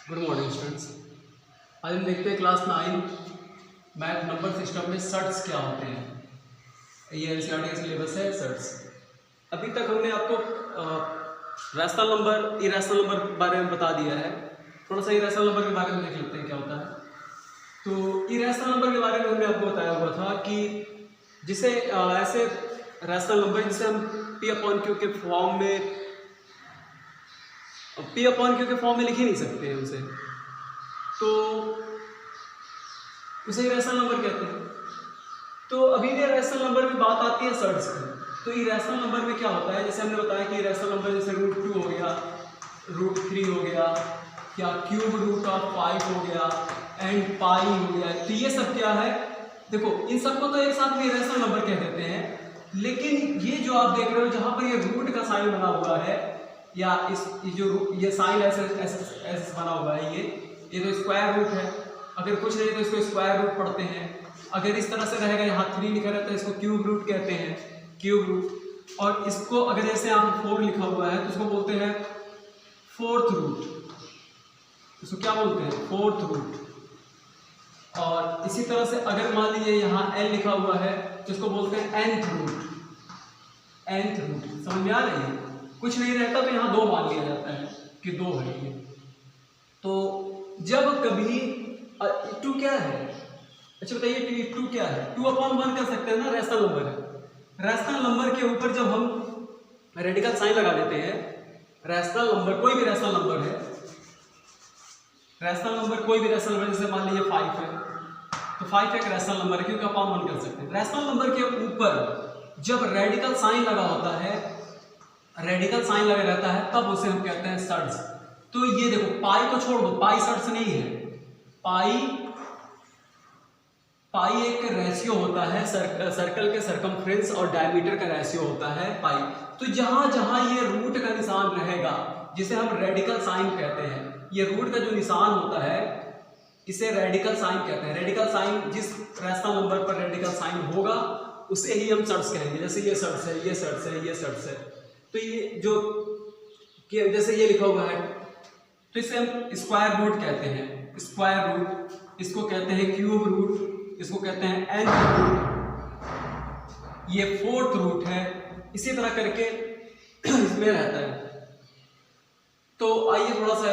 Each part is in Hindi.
Good morning students. आज हम देखते हैं क्लास 9 मैथ नंबर सिस्टम में सर्ट्स क्या होते हैं। ये एनसीईआरटी का सिलेबस है सर्ट्स। अभी तक हमने आपको रैशनल नंबर, इरेशनल नंबर के बारे में बता दिया है। थोड़ा सा इरेशनल नंबर के बारे में देख लेते हैं क्या होता है। तो इरेशनल नंबर के बारे में हमने आपको बताया हुआ था कि जिसे ऐसे रैशनल नंबर जिसे हम P/Q के फॉर्म में P/Q के फॉर्म में लिख ही नहीं सकते हैं उसे, तो उसे इरेशनल नंबर कहते हैं। तो अभी भी इरेशनल नंबर में बात आती है सर्ट्स की। तो इरेशनल नंबर में क्या होता है, जैसे हमने बताया कि इरेशनल नंबर जैसे √2 हो गया, √3 हो गया, क्या √5 हो गया एंड पाई हो गया। तो ये सब क्या है, देखो इन सबको तो एक साथ में इरेशनल नंबर कह देते हैं। लेकिन ये जो आप देख रहे हो जहाँ पर ये रूट का साइन बना हुआ है, या ये साइन ऐसे बना हुआ है, ये तो स्क्वायर रूट है। अगर कुछ नहीं तो इसको स्क्वायर रूट पढ़ते हैं। अगर इस तरह से रहेगा, यहाँ 3 लिखा रहता है, इसको क्यूब रूट कहते हैं, क्यूब रूट। और इसको अगर जैसे यहाँ 4 लिखा हुआ है तो इसको बोलते हैं फोर्थ रूट। इसको क्या बोलते हैं, फोर्थ रूट। और इसी तरह से अगर मान लीजिए यहाँ n लिखा हुआ है तो इसको बोलते हैं nth रूट, nth रूट। समझ में आ रही है? कुछ नहीं रहता तो यहाँ 2 मान लिया जाता है कि 2 है ये। तो जब कभी 2 क्या है, अच्छा बताइए 2 क्या है? 2/1 कर सकते हैं ना, रैशनल नंबर है। रैशनल नंबर के ऊपर जब हम रेडिकल साइन लगा देते हैं, रैशनल नंबर कोई भी रैशनल नंबर है, रैशनल नंबर कोई भी रैशनल नंबर, जैसे मान लीजिए 5 है तो 5 एक रैशनल नंबर है क्योंकि अपॉन 1 कर सकते हैं। रैशनल नंबर के ऊपर जब रेडिकल साइन लगा होता है, रेडिकल साइन लगा रहता है, तब उसे हम कहते हैं सर्ट्स। तो ये देखो पाई को छोड़ दो, पाई सर्ट्स नहीं है। पाई एक रेशियो होता है, सर्कल के सरकमफ्रेंस और डायमीटर का रेशियो होता है पाई। तो जहां जहां ये रूट का निशान रहेगा, जिसे हम रेडिकल साइन कहते हैं, ये रूट का जो निशान होता है इसे रेडिकल साइन कहते हैं। रेडिकल साइन जिस रैशनल नंबर पर रेडिकल साइन होगा उसे ही हम सर्ट्स कहेंगे। जैसे ये सर्ट्स है, ये सर्ट्स है, ये सर्ट्स है। तो ये जो जैसे ये लिखा हुआ है तो इसे हम स्क्वायर रूट कहते हैं, स्क्वायर रूट। इसको कहते हैं क्यूब रूट, इसको कहते हैं nth रूट, ये फोर्थ रूट है। इसी तरह करके इसमें रहता है। तो आइए थोड़ा सा,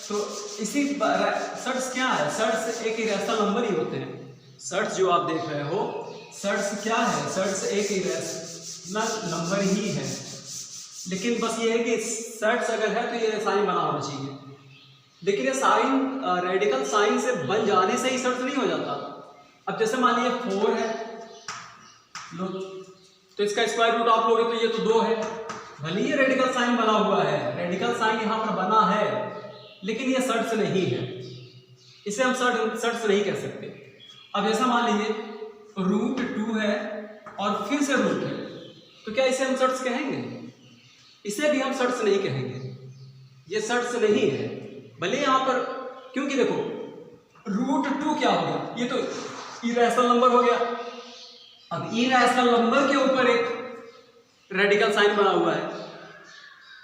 तो इसी सर्ट्स क्या है, सर्ट्स एक इरेशनल नंबर ही होते हैं। सर्ट्स जो आप देख रहे हो, सर्ट्स क्या है, सर्ट्स एक इरेशनल नंबर ही है। लेकिन बस ये है कि सर्ट्स अगर है तो ये साइन बना होना चाहिए। लेकिन ये साइन रेडिकल साइन से बन जाने से ही सर्ट्स नहीं हो जाता। अब जैसे मान लीजिए 4 है लो, तो इसका स्क्वायर रूट आप लोगे तो ये तो 2 है। भले ये रेडिकल साइन बना हुआ है, रेडिकल साइन यहाँ पर बना है, लेकिन ये सर्ट्स नहीं है। इसे हम सर्ट्स नहीं कह सकते। अब जैसा मान लीजिए √2 है और फिर से रूट है, तो क्या इसे हम सर्ट्स कहेंगे? इसे भी हम सर्ट्स नहीं कहेंगे, ये सर्ट्स नहीं है। भले यहाँ पर, क्योंकि देखो √2 क्या हो गया, ये तो इरेशनल नंबर हो गया। अब इरेशनल नंबर के ऊपर एक रेडिकल साइन बना हुआ है।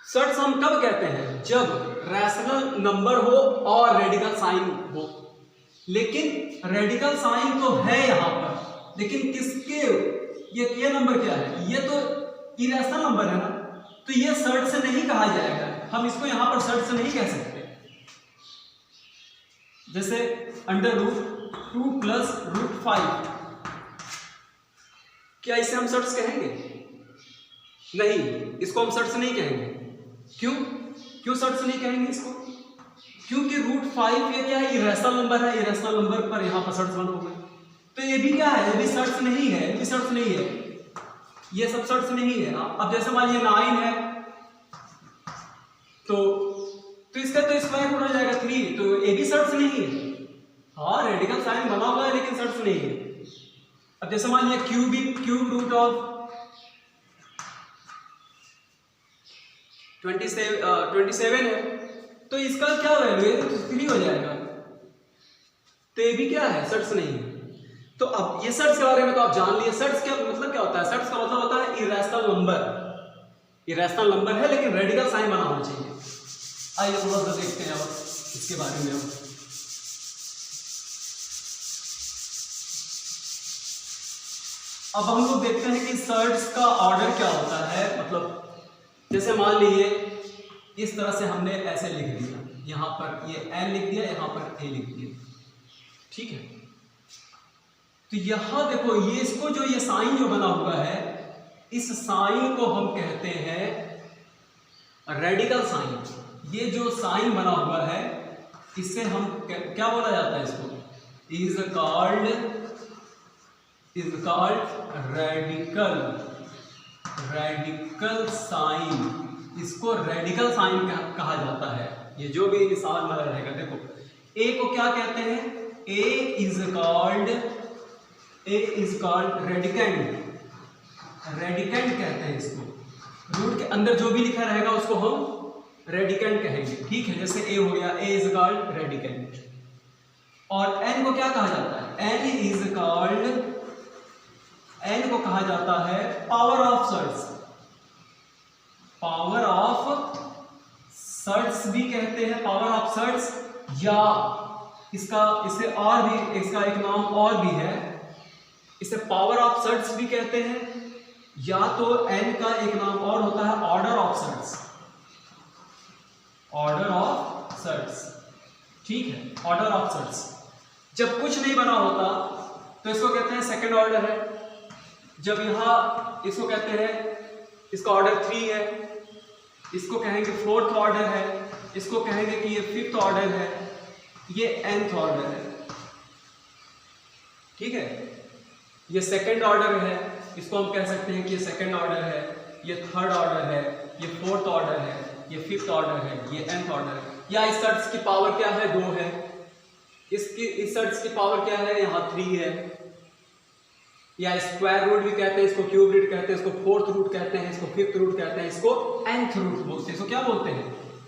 सर्ट्स हम कब कहते हैं? जब रैशनल नंबर हो और रेडिकल साइन हो। लेकिन रेडिकल साइन तो है यहाँ पर, लेकिन किसके, ये नंबर क्या है, ये तो इरेशनल नंबर है ना, तो ये सर्ट्स से नहीं कहा जाएगा। हम इसको यहाँ पर सर्ट्स नहीं कह सकते। जैसे √2 + √5, क्या इसे हम सर्ट्स कहेंगे? नहीं, इसको हम सर्ट्स नहीं कहेंगे। क्यों सर्ट्स नहीं कहेंगे इसको? क्योंकि √5 ये क्या है, इरेशनल नंबर है। इरेशनल नंबर पर यहाँ पर सर्ट्स बना हुआ है। तो ये भी क्या है, ये भी सर्ट्स नहीं है, ये भी सर्ट्स नहीं है, ये सब सर्ट्स नहीं है। अब जैसे मान लीजिए 9 है तो इसका तो स्क्वायर रूट हो जाएगा 3, तो ये भी सर्ट्स नहीं है। हाँ, रेडिकल साइन बना हुआ है लेकिन सर्ट्स नहीं है। अब जैसे मान लीजिए क्यूब रूट ऑफ 27 है, तो इसका क्या वैल्यू है, तो 3 हो जाएगा। तो ये भी क्या है, सर्ट्स नहीं है। तो अब ये सर्ट्स के बारे में तो आप जान लिए। सर्ट्स क्या मतलब क्या होता है? सर्ट्स का मतलब होता है इरेशनल नंबर। इरेशनल नंबर है लेकिन रेडिकल साइन बना होना चाहिए। आइए थोड़ा सा देखते हैं अब इसके बारे में हम अब हम लोग देखते हैं कि सर्ट्स का ऑर्डर क्या होता है। मतलब जैसे मान लीजिए इस तरह से हमने ऐसे लिख दिया, यहाँ पर ये एन लिख दिया, यहाँ पर ए लिख दिया, ठीक है। तो यहाँ देखो ये इसको जो ये साइन जो बना हुआ है, इस साइन को हम कहते हैं रेडिकल साइन। ये जो साइन बना हुआ है इससे हम क्या बोला जाता है, इसको इज कॉल्ड रेडिकल साइन। इसको रेडिकल साइन कहा जाता है। ये जो भी निशान बना रहेगा, देखो ए को क्या कहते हैं, ए इज कॉल्ड रेडिकेंट कहते हैं इसको। रूट के अंदर जो भी लिखा रहेगा उसको हम रेडिकेंट कहेंगे, ठीक है। जैसे ए हो गया, ए इज कॉल्ड रेडिकेंट। और एन को क्या कहा जाता है, एन को कहा जाता है पावर ऑफ सर्ट्स भी कहते हैं, पावर ऑफ सर्ट्स, या इसे और भी, इसका एक नाम और भी है, इसे पावर ऑफ सर्ट्स भी कहते हैं, या तो एन का एक नाम और होता है ऑर्डर ऑफ सर्ट्स, ठीक है। ऑर्डर ऑफ सर्ट्स जब कुछ नहीं बना होता तो इसको कहते हैं सेकंड ऑर्डर है। जब यहाँ इसको कहते हैं, इसका ऑर्डर 3 है, इसको कहेंगे फोर्थ ऑर्डर है, इसको कहेंगे कि ये फिफ्थ ऑर्डर है, ये nth ऑर्डर है, ठीक है। ये सेकंड ऑर्डर है, इसको हम कह सकते हैं कि ये सेकंड ऑर्डर है, ये थर्ड ऑर्डर है, ये फोर्थ ऑर्डर है, ये फिफ्थ ऑर्डर है, ये nth ऑर्डर है। या इस सर्ट्स की पावर क्या है, 2 है। इस सर्ट्स की पावर क्या है, यहाँ 3 है। या स्क्वायर रूट भी कहते हैं, इसको क्यूब रूट कहते हैं, इसको फोर्थ रूट कहते हैं, इसको फिफ्थ रूट कहते हैं, इसको nth रूट बोलते हैं। इसको क्या बोलते हैं,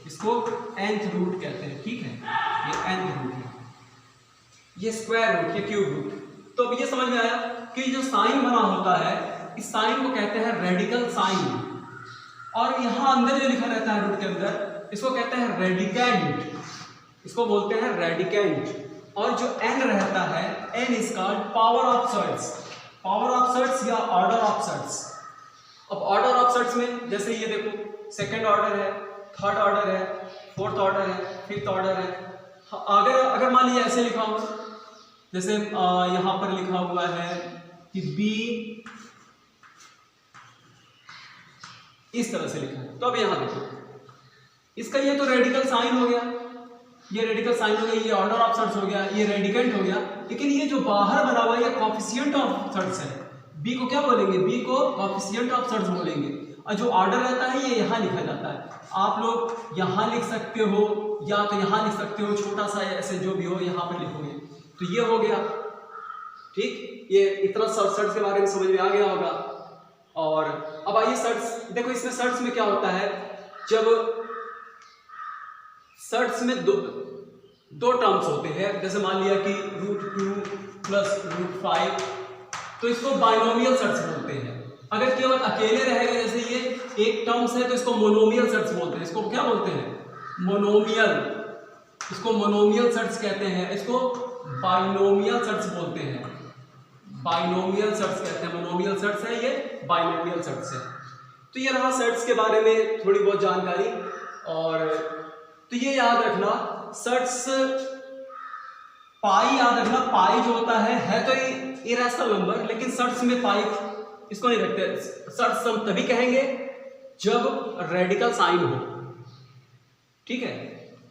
इसको nth रूट कहते हैं, ठीक है। ये nth रूट है, ये स्क्वायर रूट, ये क्यूब रूट। तो अब ये समझ में आया कि जो साइन बना होता है, इस साइन को कहते हैं रेडिकल साइन। और यहाँ अंदर जो लिखा रहता है रूट के अंदर, इसको कहते हैं रेडिकेंट, इसको बोलते हैं रेडिकेंट। और जो n रहता है, n is called power of surds or order of surds. अब ऑर्डर ऑफ सर्ट्स में जैसे ये देखो, सेकंड ऑर्डर है, थर्ड ऑर्डर है, फोर्थ ऑर्डर है, फिफ्थ ऑर्डर है। अगर मान लीजिए ऐसे लिखा हो, जैसे यहाँ पर लिखा हुआ है कि B इस तरह से लिखा है, तो अब यहाँ देखो, इसका ये तो रेडिकल साइन हो गया, ये रेडिकल साइन हो गया, ये ऑर्डर ऑफ सर्ट्स हो गया, ये रेडिकेंट हो गया। लेकिन ये जो बाहर बना हुआ है, ये कोफिशिएंट ऑफ सर्ट्स है। बी को क्या बोलेंगे, बी को कोफिशिएंट ऑफ सर्ट्स बोलेंगे। और जो ऑर्डर रहता है ये यहाँ लिखा जाता है। आप लोग यहाँ लिख सकते हो या तो यहाँ लिख सकते हो, छोटा सा ऐसे जो भी हो यहाँ पर लिखोगे। तो ये हो गया, ठीक। ये इतना सर्ट्स के बारे में समझ में आ गया होगा। और अब आइए सर्ट्स देखो, इसमें सर्ट्स में क्या होता है, जब सर्ट्स में दो टर्म्स होते हैं, जैसे मान लिया कि √2 + √5, तो इसको बाइनोमियल सर्ट्स बोलते हैं। अगर केवल अकेले रहेगा, जैसे ये एक टर्म्स है, तो इसको मोनोमियल सर्ट्स बोलते हैं। इसको क्या बोलते हैं, मोनोमियल, इसको मोनोमियल सर्ट्स कहते हैं, इसको बाइनोमियल सर्ट्स बोलते हैं। बाइनोमियल सर्ट्स कहते हैं, मोनोमियल सर्ट्स है, ये बाइनोमियल सर्ट्स है। तो ये रहा सर्ट्स के बारे में थोड़ी बहुत जानकारी। और तो ये याद रखना, सर्ट्स पाई याद रखना, पाई जो होता है तो इरेशनल नंबर, लेकिन सर्ट्स में पाई इसको नहीं रखते। सर्ट्स हम तभी कहेंगे जब रेडिकल साइन हो, ठीक है।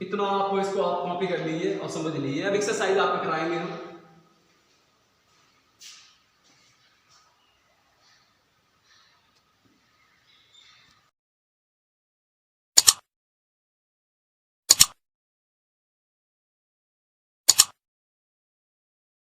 इतना आपको, इसको आप कॉपी कर लीजिए और समझ लीजिए। अब एक्सरसाइज आपको कराएंगे हम।